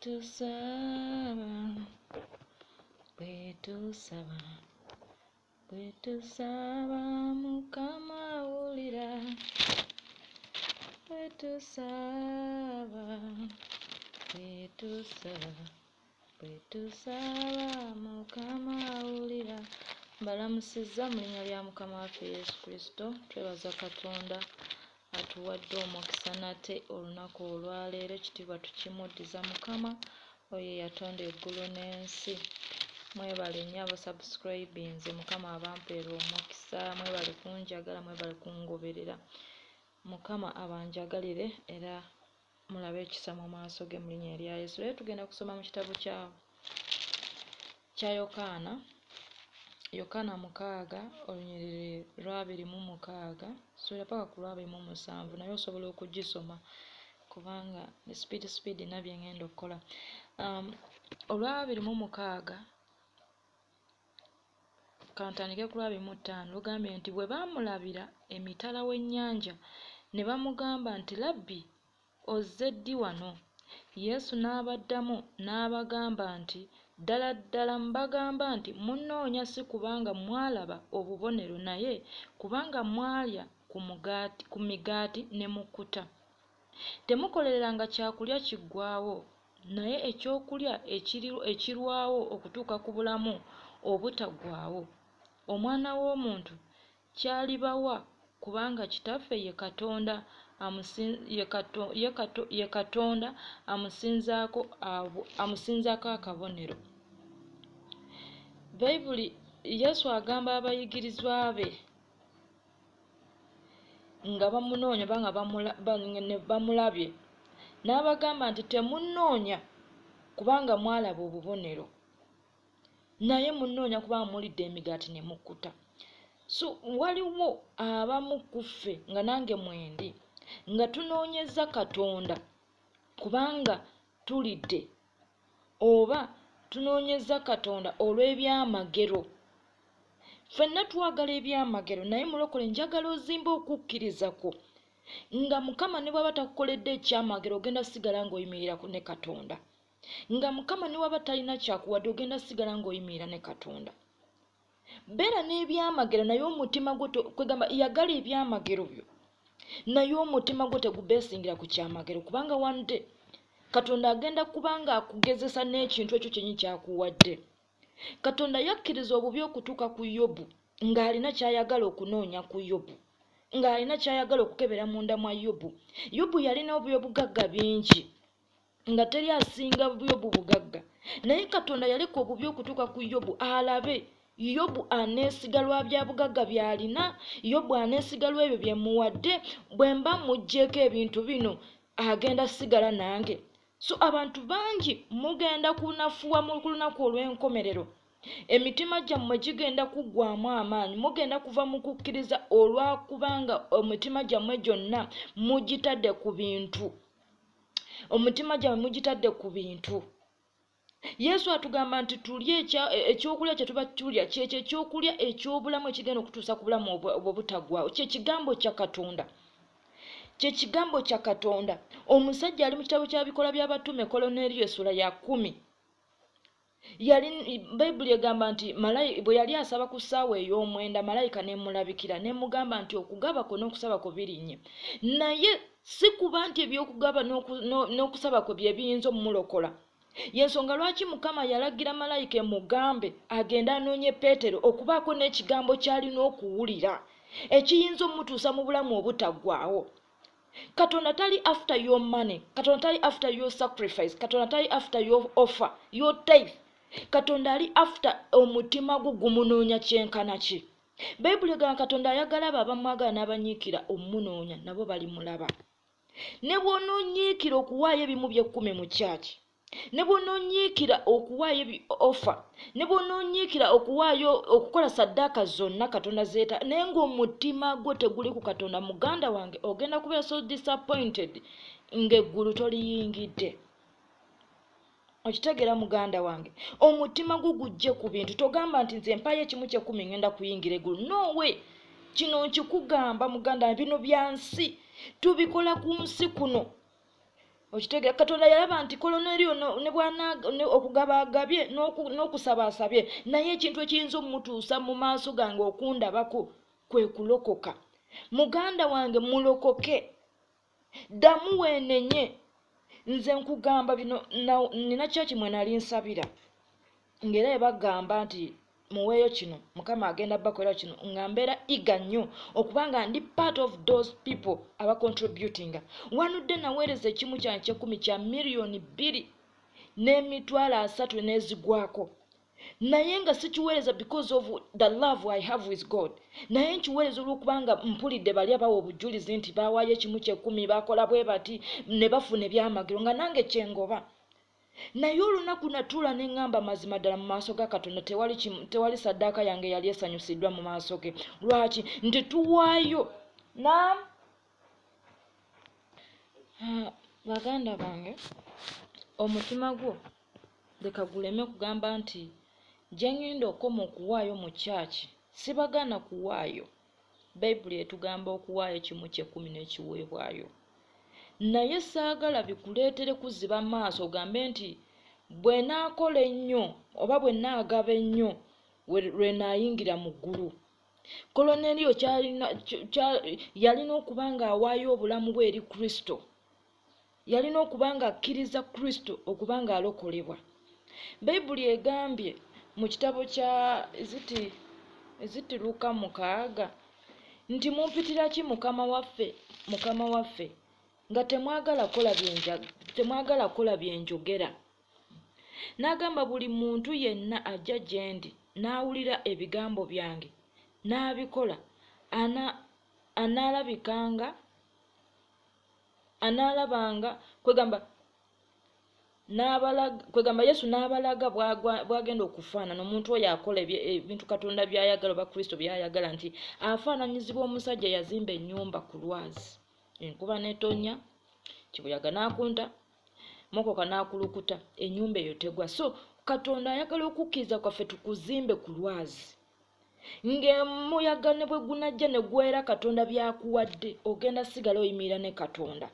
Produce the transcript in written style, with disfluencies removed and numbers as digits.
Bwetusaba Mukama wulira, bwetusaba Mukama wulira. Mbalamusizza mu linnya lya Mukama waffe Yesu Kristo. Twebaza Katonda atuwadde omukisa nate olunaku olwaleero. Ekitiibwa tukimuddiza Mukama oyo yatonda eggulu n'ensi. Mwebale nnyo abasubscribinze, Mukama abampeera omukisa. Mwebale kunjagala, mwebale kungoberera. Mukama abanjagalire era mulabe ekisa mu maaso ge mu linnya erya Yesu. Leero tugenda kusoma mu kitabo kya Yokaana 6 olunyiriri lwa 26 sura paka ku lwa 27, naye osobola okugisoma kubanga ne speed nabye ngenda okukola. Olwa 26 kantandike ku lwa 25 lugambye nti bwe baamulabira emitala w'ennyanja ne bamugamba nti Labbi, ozze ddi wano? Yesu n'abaddamu n'abagamba nti ddala ddala mbagamba nti munnoonya si kubanga mwalaba obubonero, naye kubanga mwalya ku migaati ne mukkuta. Temukolereranga kyakulya kiggwaawo, naye ekyokulya ekirwawo okutuuka ku bulamu obutaggwaawo. Omwana w'omuntu kyalibawa kubanga Kitaffe ye Katonda amusinzaako akabonero. Bayibuli Yesu agamba abayigirizwa be nga bamunoonya banga bamulabye n'abagamba nti temunnoonya kubanga mwalaba obubonero, naye munnoonya kubanga mulidde emigaati ne mukkuta. So waliwo abamu ku ffe nga nange mwendi nga tunoonyeza Katonda kubanga tulidde, oba tunoonyeza Katonda olw'ebyamagero. Ffenna twagala ebyamagero, naye mulokole njagala ozimba okukkiriza kwo nga Mukama ne bw'aba takukoledde ekyamagero ogenda sigala ng'oyimirira ne Katonda. Nga Mukama ne bw'aba talina kyakuwadde ogenda sigala ng'oyimirira ne Katonda. Beera n'ebyamagero naye omutima gwo kwegamba yagala ebyamagero byo, naye omutima gwo tegubeesingira ku kyamagero, kubanga wante Katonda agenda kubanga akugezesa n'ekintu ekyo kyenyi kyakuwadde. Katonda yakkiriza obubi okutuuka ku Yobu ng'alina kyayagala okunoonya ku Yobu, ng'alina kyayagala okukebera munda mwa Yobu. Yobu yalina obugagga bingi nga teri asinga Yobu bugagga, naye Katonda yaleka obubi okutuuka ku Yobu alabe Yobu aneesiga lwa bya bugagga by'alina, Yobu aneesiga lw'ebyo bye muwadde. Bwe mba muggyeko ebintu bino agenda sigala nange. So abantu bangi mugenda kunafuwa mu lunaku olw'enkomerero, emitima gyammwe gigenda kuggwaamu amaanyi, mugenda kuva mu kukkiriza olwakubanga omutima gyammwe gyonna mugitadde ku bintu. Omutima gyammwe mugitadde ku bintu. Yesu atugamba nti tulye ekyokulya kye tuba tulya kyekyo ekyokulya eky'obulamu ekigenda okutuusa ku bulamu obutaggwaawo. Kye kigambo kya Katonda. Kye kigambo kya Katonda. Omusajja ali mu kitabo kya Bikola by'Abatume Koloneriyo essula ya 10. Bayibuli egamba nti bwe yali asaba ku ssaawa ey'omwenda malayika n'emulabikira n'emugamba nti okugaba kwo n'okusaba kwo birinnye. Naye si kuba nti eby'okugaba n'okusaba kwe bye biyinza omumulokola. Yensonga lwaki Mukama yalagira malayika emugambe agenda anoonye Peetero okubaako n'ekigambo ky'alina okuwulira ekiyinza omutuusa mu bulamu obutaggwaawo. Katonda tali after your money, Katonda tali after your sacrifice, Katonda tali after your offer, your tithe. Katonda ali after omutima gwo gumunoonya kyenkana ki. Bayibuli egamba Katonda ayagala abo abamwagala n'abanyiikira omunoonya nabo balimulaba. Ne bw'onoonyiikira okuwaayo ebimu by'ekkumi mu kyaki, ne bw'onoonyiikira okuwaayo offer, ne bw'onoonyiikira okukola saddaaka zonna Katonda zeeta, naye ng'omutima gwo teguli ku Katonda, muganda wange ogenda kubeera so disappointed ng'eggulu toliyingidde. Okitegeera muganda wange, omutima gwo gujje ku bintu. Togamba nti nze mpaayo ekimu ky'ekkumi ngenda kuyingira eggulu. No way. Kino nkikugamba muganda, bino bya nsi tubikola ku nsi kuno. Okitegera Katonda yalaba nti Koloneriyo ne bwana okugaba agabye n'okusaba asabye naye ekintu ekiyinza omutuusa mu maaso gange okundabako kwe kulokoka. Muganda wange mulokoke, ddamu weenenye. Nze nkugamba bino nina kyaki mwe nali nsabira ng'era bagamba nti muweeyo kino Mukama agenda bakolera kino nga mbeera iga nnyo okubanga ndi part of those people aba contributing. Wanudde naweereza ekimu kyange 10 kya miliyoni 2 n'emitwalo 3 n'ezigwako, naye nga sikiweereza because of the love I have with God, naye nkiweereza olw'okubanga mpulidde bali abawa obujulizi nti bawaayo ekimu 10 bakola bwe bati ne bafuna ebyamagero nga nange kyengoba. Naye olunaku natula n'eŋŋamba mazima ddala mu maaso ga Katonda tewali saddaaka yange yali esanyusiddwa mu maaso ge. Lwaki? Nti tuwaayo. Baganda bange, omutima gwo leka guleme kugamba nti gye ngenda okoma okuwaayo mu kyaki. Sibagana kuwaayo. Bayibuli etugamba okuwaayo ekimu 10 n'ekiweebwayo. Naye saagala bikuleetere kuziba maaso ogambe nti bwe naakola ennyo oba bwe naagaba ennyo lwe naayingira mu ggulu. Koloneriyo yalina okuba ng'awaayo obulamu bwe eri Kristo. Yalina okuba ng'akkiriza Kristo okuba ng'alokolebwa. Bayibuli egambye mu kitabo kya eziti Luka 6 nti mumpitira ki Mukama waffe nga temwagala kola byenjogera. N'agamba buli muntu yenna ajja gye ndi n'awulira ebigambo byange n'abikola analabanga kwegamba Yesu n'abalaga bwagenda okufaanana omuntu oyo akola ebintu Katonda by'ayagala oba Kristo by'ayagala, nti afaananyizibwa omusajja yazimba ennyumba ku lwazi. Enkuba n'etonnya, kibuyaga n'akunta, mokoka n'akulukuta, ennyumba eyo tegwa. So Katonda ayagala okukkiriza kwaffe tukuzimbe ku lwazi. Ng'emuyaga ne bwe gunajja ne gwera Katonda byakuwadde, ogenda sigala oyimirira ne Katonda.